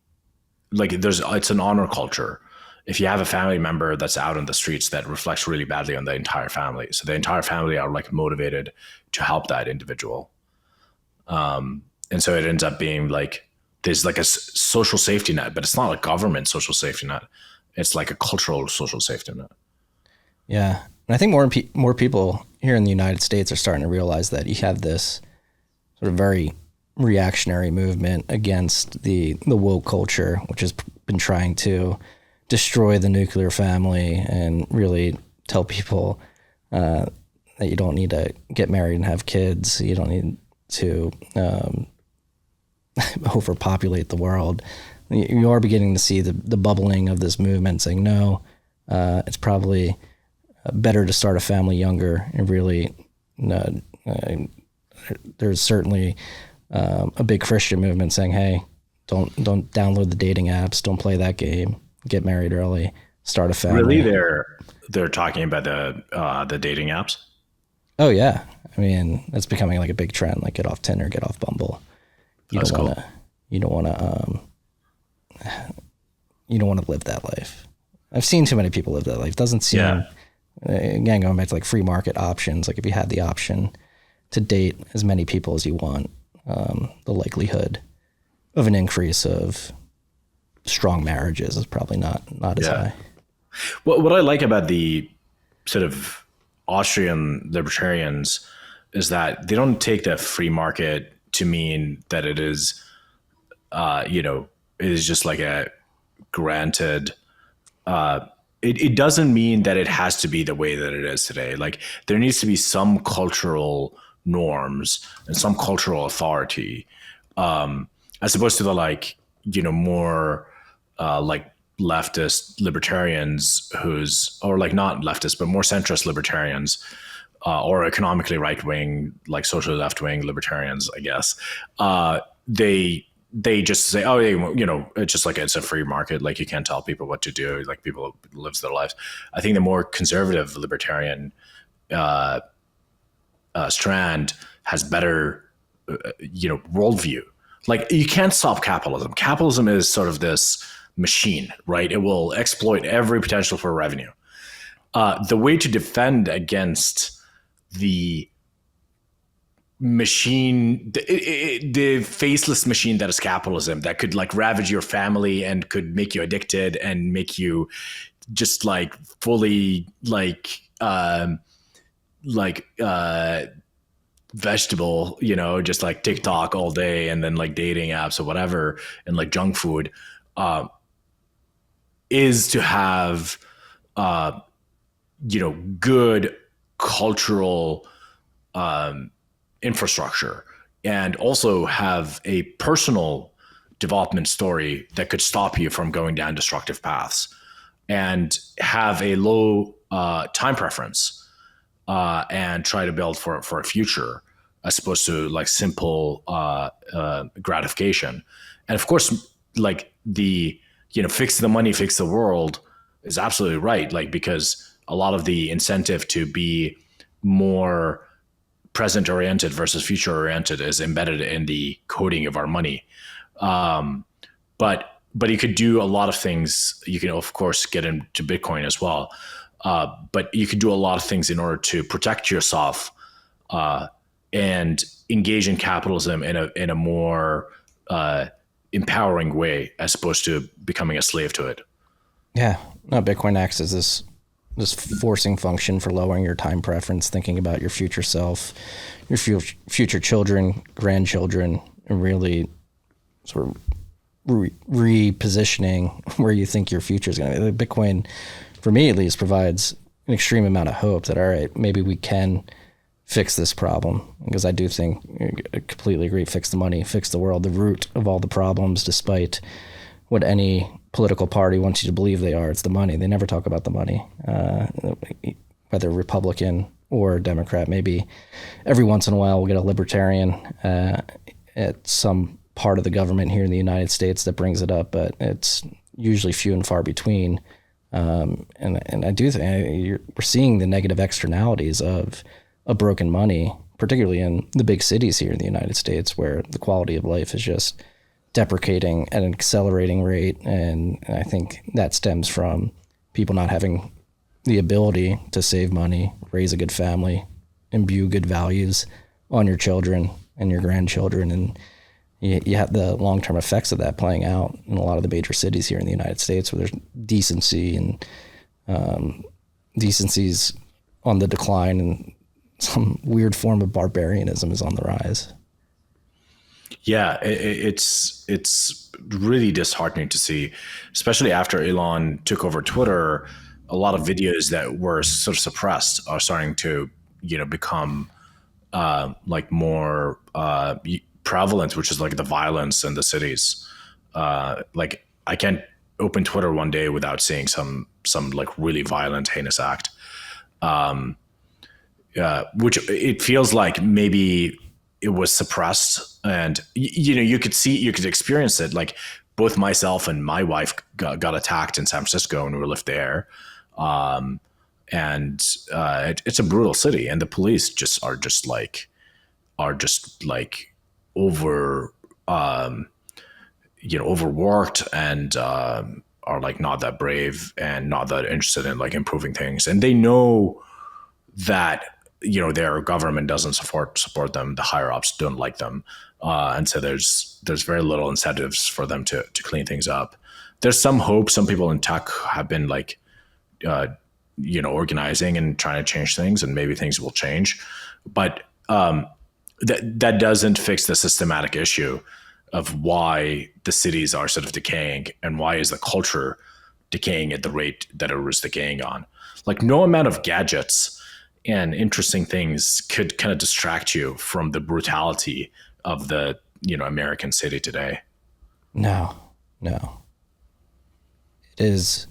like it's an honor culture. If you have a family member that's out on the streets, that reflects really badly on the entire family. So the entire family are like motivated to help that individual. And so it ends up being like, there's like a social safety net, but it's not a government social safety net. It's like a cultural social safety net. Yeah. And I think more people here in the United States are starting to realize that you have this sort of very reactionary movement against the woke culture, which has been trying to destroy the nuclear family and really tell people that you don't need to get married and have kids. You don't need to overpopulate the world. You are beginning to see the bubbling of this movement saying, no, it's probably better to start a family younger. And really, there's certainly a big Christian movement saying, hey, don't download the dating apps, don't play that game, get married early, start a family. Really, they're talking about the dating apps? Oh yeah, I mean, that's becoming like a big trend. Like, get off Tinder, get off Bumble. You don't want to live that life. I've seen too many people live that life. It doesn't seem, again, going back to like free market options. Like if you had the option to date as many people as you want, the likelihood of an increase of strong marriages is probably not as high. What I like about the sort of Austrian libertarians is that they don't take the free market to mean that it is, it is just like a granted. It doesn't mean that it has to be the way that it is today. Like there needs to be some cultural norms and some cultural authority, as opposed to the more like leftist libertarians or like not leftist, but more centrist libertarians, or economically right-wing, like socially left-wing libertarians, I guess. They just say, oh, yeah, it's just like it's a free market. Like you can't tell people what to do. Like people lives their lives. I think the more conservative libertarian strand has better, worldview. Like you can't stop capitalism. Capitalism is sort of this machine, right? It will exploit every potential for revenue. The way to defend against the machine, the faceless machine that is capitalism, that could like ravage your family and could make you addicted and make you just like fully vegetable, just like TikTok all day and then like dating apps or whatever and like junk food, is to have good cultural infrastructure, and also have a personal development story that could stop you from going down destructive paths, and have a low time preference, and try to build for a future as opposed to like simple gratification. And of course, like the fix the money, fix the world is absolutely right. Like, because a lot of the incentive to be more present oriented versus future oriented is embedded in the coding of our money. But you could do a lot of things. You can of course get into Bitcoin as well. But you could do a lot of things in order to protect yourself, and engage in capitalism in a more empowering way, as opposed to becoming a slave to it. Yeah, no, Bitcoin acts as this forcing function for lowering your time preference, thinking about your future self, your future children, grandchildren, and really sort of repositioning where you think your future is going to be. Bitcoin, for me at least, provides an extreme amount of hope that, all right, maybe we can fix this problem. Because I do think, I completely agree, fix the money, fix the world, the root of all the problems, despite what any political party wants you to believe they are. It's the money. They never talk about the money, whether Republican or Democrat. Maybe every once in a while we'll get a libertarian at some part of the government here in the United States that brings it up, but it's usually few and far between. And I do think we're seeing the negative externalities of a broken money, particularly in the big cities here in the United States, where the quality of life is just deprecating at an accelerating rate. And I think that stems from people not having the ability to save money, raise a good family, imbue good values on your children and your grandchildren. And you have the long-term effects of that playing out in a lot of the major cities here in the United States, where there's decency and decency's on the decline, and some weird form of barbarianism is on the rise. Yeah, it's really disheartening to see, especially after Elon took over Twitter. A lot of videos that were sort of suppressed are starting to, become like more prevalent, which is like the violence in the cities. Like I can't open Twitter one day without seeing some like really violent, heinous act. Which it feels like maybe it was suppressed, and you could experience it. Like both myself and my wife got attacked in San Francisco when we lived there. And it's a brutal city, and the police are just like over, overworked, and are like not that brave and not that interested in like improving things. And they know that their government doesn't support them. The higher ups don't like them, and so there's very little incentives for them to clean things up. There's some hope. Some people in tech have been like, organizing and trying to change things, and maybe things will change. But that doesn't fix the systematic issue of why the cities are sort of decaying, and why is the culture decaying at the rate that it was decaying on. Like, no amount of gadgets and interesting things could kind of distract you from the brutality of the American city today. No. It is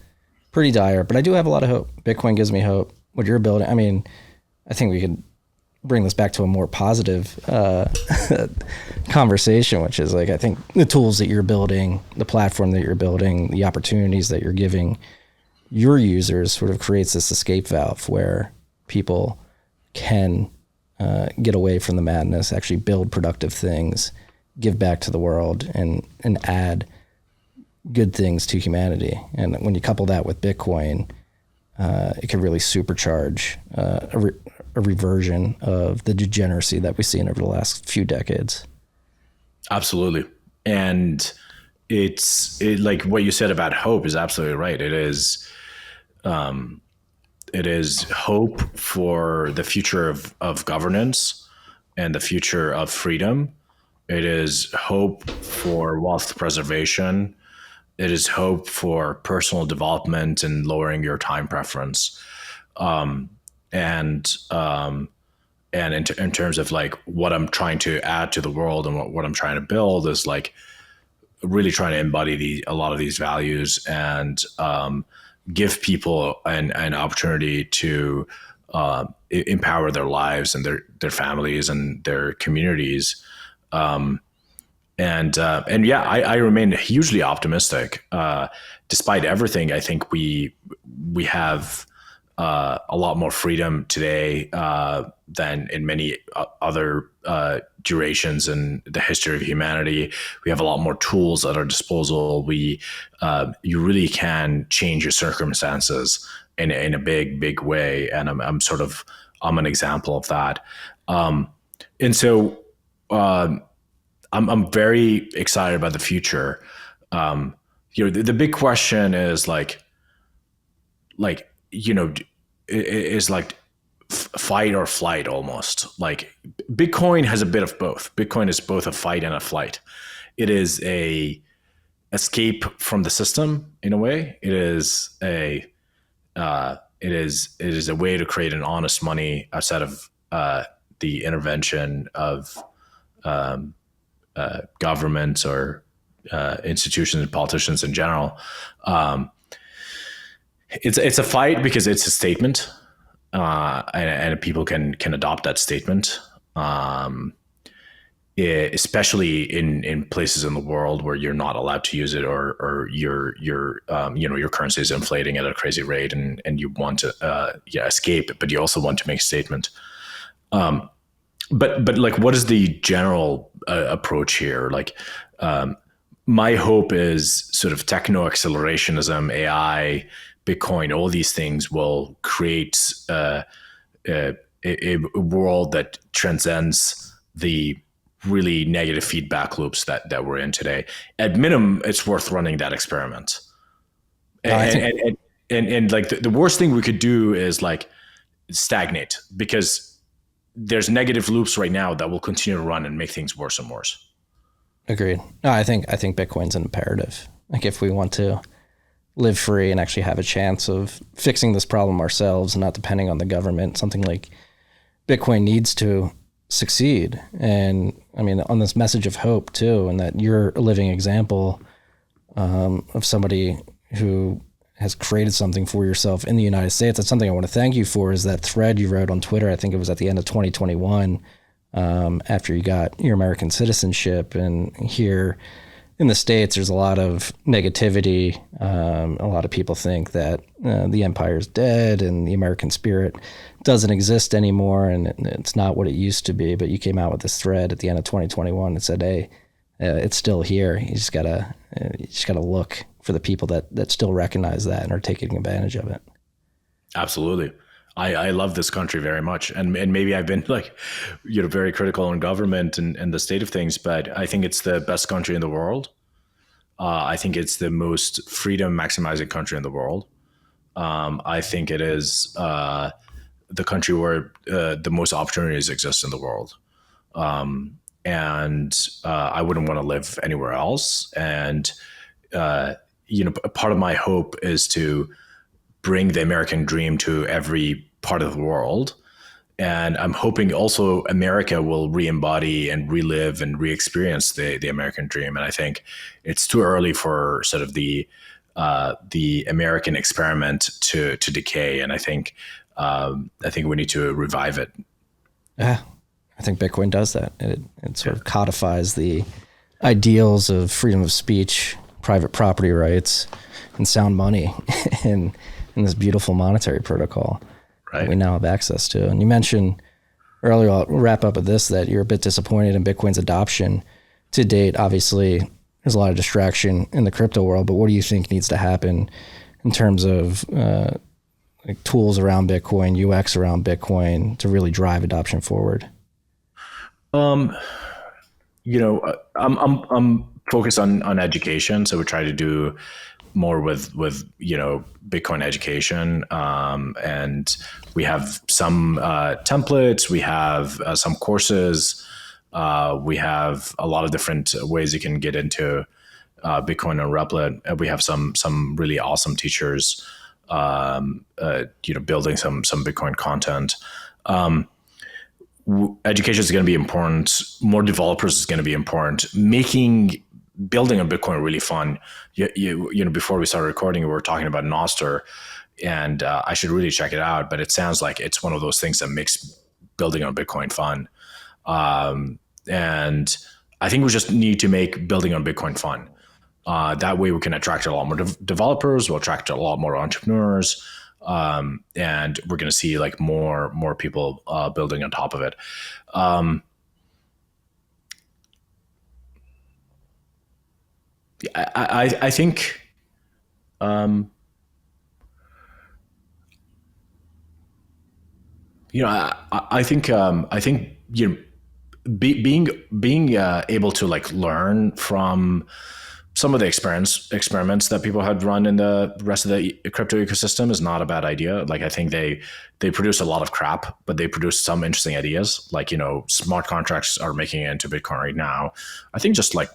pretty dire, but I do have a lot of hope. Bitcoin gives me hope. What you're building, I mean, I think we could bring this back to a more positive conversation, which is like, I think the tools that you're building, the platform that you're building, the opportunities that you're giving your users sort of creates this escape valve where people can get away from the madness, actually build productive things, give back to the world, and add good things to humanity. And when you couple that with Bitcoin, it can really supercharge a reversion of the degeneracy that we've seen over the last few decades. Absolutely. And it's like what you said about hope is absolutely right. It is hope for the future of governance and the future of freedom. It is hope for wealth preservation. It is hope for personal development and lowering your time preference. And in terms of like what I'm trying to add to the world and what I'm trying to build is like really trying to embody a lot of these values and give people an opportunity to empower their lives and their families and their communities. And I remain hugely optimistic. Despite everything, I think we have a lot more freedom today than in many other durations in the history of humanity. We have a lot more tools at our disposal. You really can change your circumstances in a big way, and I'm an example of that. And so I'm very excited about the future. The big question is is like fight or flight almost. Like Bitcoin has a bit of both. Bitcoin is both a fight and a flight. It is a escape from the system in a way. It is a way to create an honest money outside of the intervention of governments or institutions and politicians in general. It's a fight because it's a statement, and people can adopt that statement, especially in places in the world where you're not allowed to use it, or your currency is inflating at a crazy rate, and you want to escape, but you also want to make a statement. But like, what is the general approach here? Like, my hope is sort of techno accelerationism, AI, Bitcoin, all these things will create a world that transcends the really negative feedback loops that we're in today. At minimum, it's worth running that experiment. And like the worst thing we could do is like stagnate, because there's negative loops right now that will continue to run and make things worse and worse. Agreed. No, I think Bitcoin's an imperative. Like, if we want to live free and actually have a chance of fixing this problem ourselves and not depending on the government, something like Bitcoin needs to succeed. And I mean, on this message of hope too, and that you're a living example of somebody who has created something for yourself in the United States. That's something I want to thank you for, is that thread you wrote on Twitter. I think it was at the end of 2021, after you got your American citizenship. And here in the States, there's a lot of negativity. A lot of people think that the empire's dead and the American spirit doesn't exist anymore, and it's not what it used to be. But you came out with this thread at the end of 2021 that said, hey, it's still here. You just gotta look for the people that still recognize that and are taking advantage of it. Absolutely. I love this country very much, and maybe I've been like, very critical on government and the state of things, but I think it's the best country in the world. I think it's the most freedom maximizing country in the world. I think it is the country where the most opportunities exist in the world. And I wouldn't want to live anywhere else. And, part of my hope is to bring the American dream to every part of the world. And I'm hoping also America will re-embody and relive and re-experience the American dream. And I think it's too early for sort of the American experiment to decay. And I think we need to revive it. Yeah, I think Bitcoin does that. It sort of codifies the ideals of freedom of speech, private property rights, and sound money in this beautiful monetary protocol that we now have access to. And you mentioned earlier, I'll wrap up with this, that you're a bit disappointed in Bitcoin's adoption to date. Obviously, there's a lot of distraction in the crypto world, but what do you think needs to happen in terms of tools around Bitcoin, UX around Bitcoin to really drive adoption forward? I'm focused on education, so we try to do more with Bitcoin education, and we have some templates, we have some courses, we have a lot of different ways you can get into Bitcoin and Replit. We have some really awesome teachers, building some Bitcoin content. Education is going to be important. More developers is going to be important. Building on Bitcoin really fun. Before we started recording, we were talking about Nostr, and I should really check it out. But it sounds like it's one of those things that makes building on Bitcoin fun. And I think we just need to make building on Bitcoin fun. That way we can attract a lot more developers. We'll attract a lot more entrepreneurs. And we're going to see like more people building on top of it. I think I think being able to like learn from some of the experiments that people had run in the rest of the crypto ecosystem is not a bad idea. Like I think they produce a lot of crap, but they produce some interesting ideas. Like, smart contracts are making it into Bitcoin right now. I think just like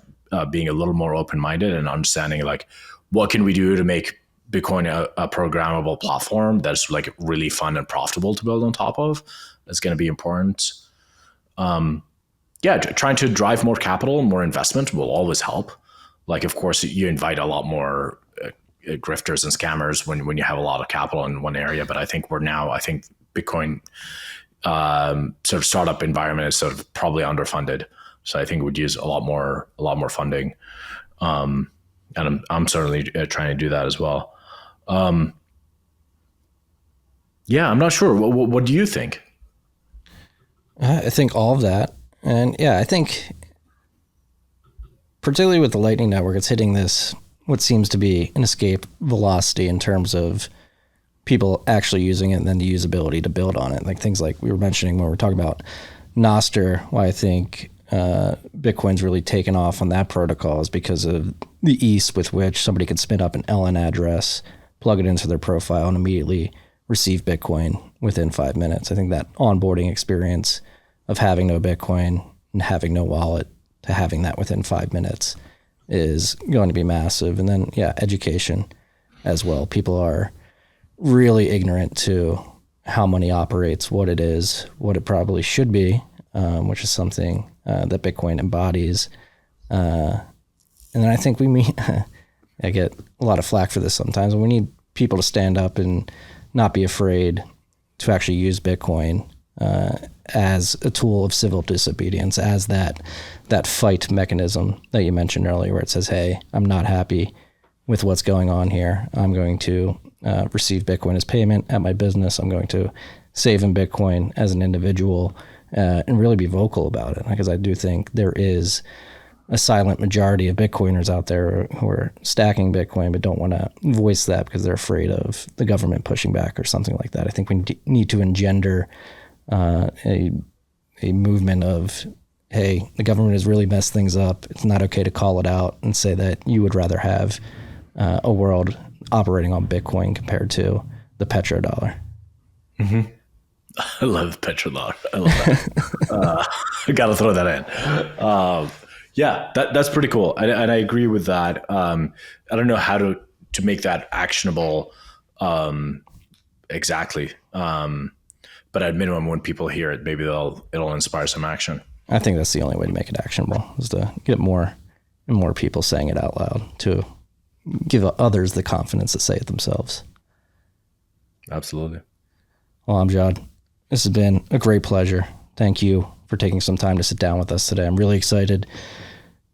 being a little more open-minded and understanding like what can we do to make Bitcoin a programmable platform that's like really fun and profitable to build on top of is going to be important. Trying to drive more capital, more investment will always help. Like, of course, you invite a lot more grifters and scammers when you have a lot of capital in one area. But I think I think Bitcoin sort of startup environment is sort of probably underfunded. So I think we'd use a lot more funding. And I'm certainly trying to do that as well. I'm not sure. What do you think? I think all of that. And I think particularly with the Lightning Network, it's hitting this, what seems to be an escape velocity in terms of people actually using it and then the usability to build on it. Like things like we were mentioning when we were talking about Nostr, why I think Bitcoin's really taken off on that protocol is because of the ease with which somebody can spin up an LN address, plug it into their profile, and immediately receive Bitcoin within 5 minutes. I think that onboarding experience of having no Bitcoin and having no wallet to having that within 5 minutes is going to be massive. And then, education as well. People are really ignorant to how money operates, what it is, what it probably should be, which is something that Bitcoin embodies. And then I think I get a lot of flack for this sometimes, and we need people to stand up and not be afraid to actually use Bitcoin as a tool of civil disobedience, as that fight mechanism that you mentioned earlier, where it says, hey, I'm not happy with what's going on here. I'm going to receive Bitcoin as payment at my business. I'm going to save in Bitcoin as an individual and really be vocal about it, because I do think there is a silent majority of Bitcoiners out there who are stacking Bitcoin but don't want to voice that because they're afraid of the government pushing back or something like that. I think we need to engender a movement of, hey, the government has really messed things up. It's not okay to call it out and say that you would rather have a world operating on Bitcoin compared to the petrodollar. Mm-hmm. I love petrodollar. I love that. I got to throw that in. Yeah, that's pretty cool. And I agree with that. I don't know how to make that actionable exactly. But at minimum, when people hear it, maybe it'll inspire some action. I think that's the only way to make it actionable, is to get more and more people saying it out loud, to give others the confidence to say it themselves. Absolutely. Well, Amjad, this has been a great pleasure. Thank you for taking some time to sit down with us today. I'm really excited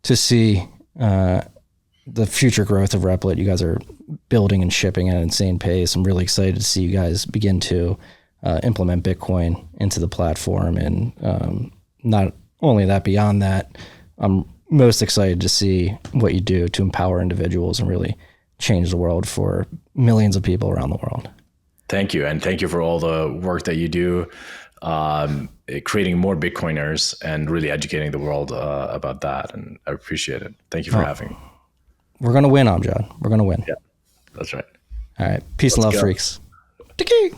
to see the future growth of Replit. You guys are building and shipping at an insane pace. I'm really excited to see you guys begin to implement Bitcoin into the platform. And not only that, beyond that, I'm most excited to see what you do to empower individuals and really change the world for millions of people around the world. Thank you. And thank you for all the work that you do, creating more Bitcoiners and really educating the world about that. And I appreciate it. Thank you for having me. We're going to win, Amjad. We're going to win. Yeah, that's right. All right. Peace and love, freaks. Tiki.